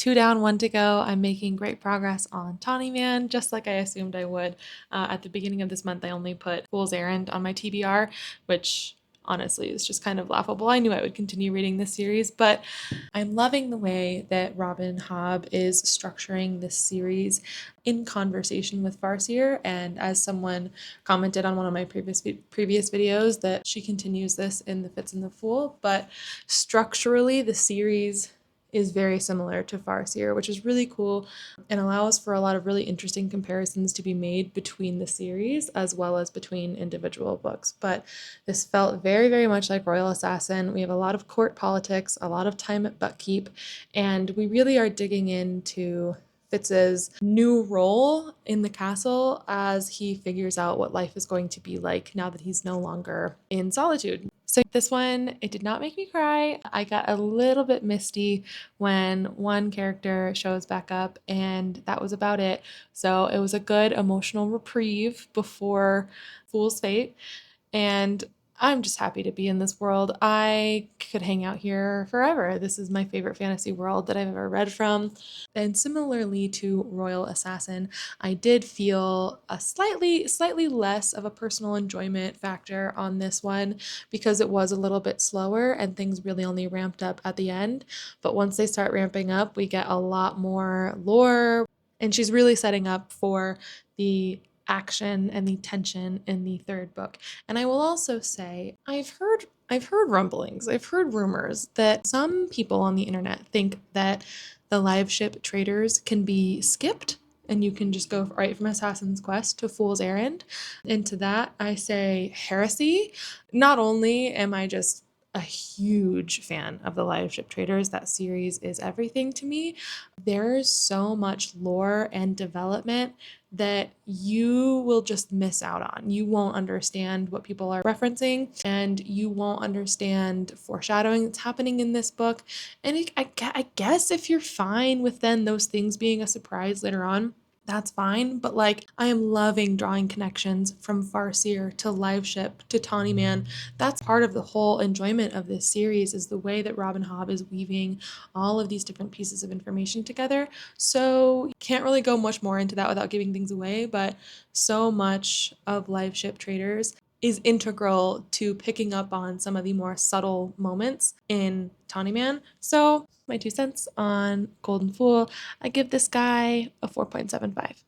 2 down, 1 to go. I'm making great progress on Tawny Man, just like I assumed I would. At the beginning of this month, I only put Fool's Errand on my TBR, which honestly is just kind of laughable. I knew I would continue reading this series, but I'm loving the way that Robin Hobb is structuring this series in conversation with Farseer. And as someone commented on one of my previous videos, that she continues this in The Fitz and the Fool, but structurally the series is very similar to Farseer, which is really cool and allows for a lot of really interesting comparisons to be made between the series as well as between individual books. But this felt very, very much like Royal Assassin. We have a lot of court politics, a lot of time at Buckkeep, and we really are digging into Fitz's new role in the castle as he figures out what life is going to be like now that he's no longer in solitude. So this one, it did not make me cry. I got a little bit misty when one character shows back up, and that was about it. So it was a good emotional reprieve before Fool's Fate. And I'm just happy to be in this world. I could hang out here forever. This is my favorite fantasy world that I've ever read from. And similarly to Royal Assassin, I did feel a slightly less of a personal enjoyment factor on this one because it was a little bit slower and things really only ramped up at the end. But once they start ramping up, we get a lot more lore. And she's really setting up for the action and the tension in the third book. And I will also say I've heard rumblings, I've heard rumors that some people on the internet think that the live ship traders can be skipped and you can just go right from Assassin's Quest to Fool's Errand. And to that I say heresy. Not only am I just a huge fan of the live ship traders, that series is everything to me. There's so much lore and development that you will just miss out on. You won't understand what people are referencing, and you won't understand foreshadowing that's happening in this book. And I guess if you're fine with then those things being a surprise later on, that's fine. But like, I am loving drawing connections from Farseer to Live Ship to Tawny Man. That's part of the whole enjoyment of this series, is the way that Robin Hobb is weaving all of these different pieces of information together. So can't really go much more into that without giving things away, but so much of Live Ship Traders is integral to picking up on some of the more subtle moments in Tawny Man. So my 2 cents on Golden Fool, I give this guy a 4.75.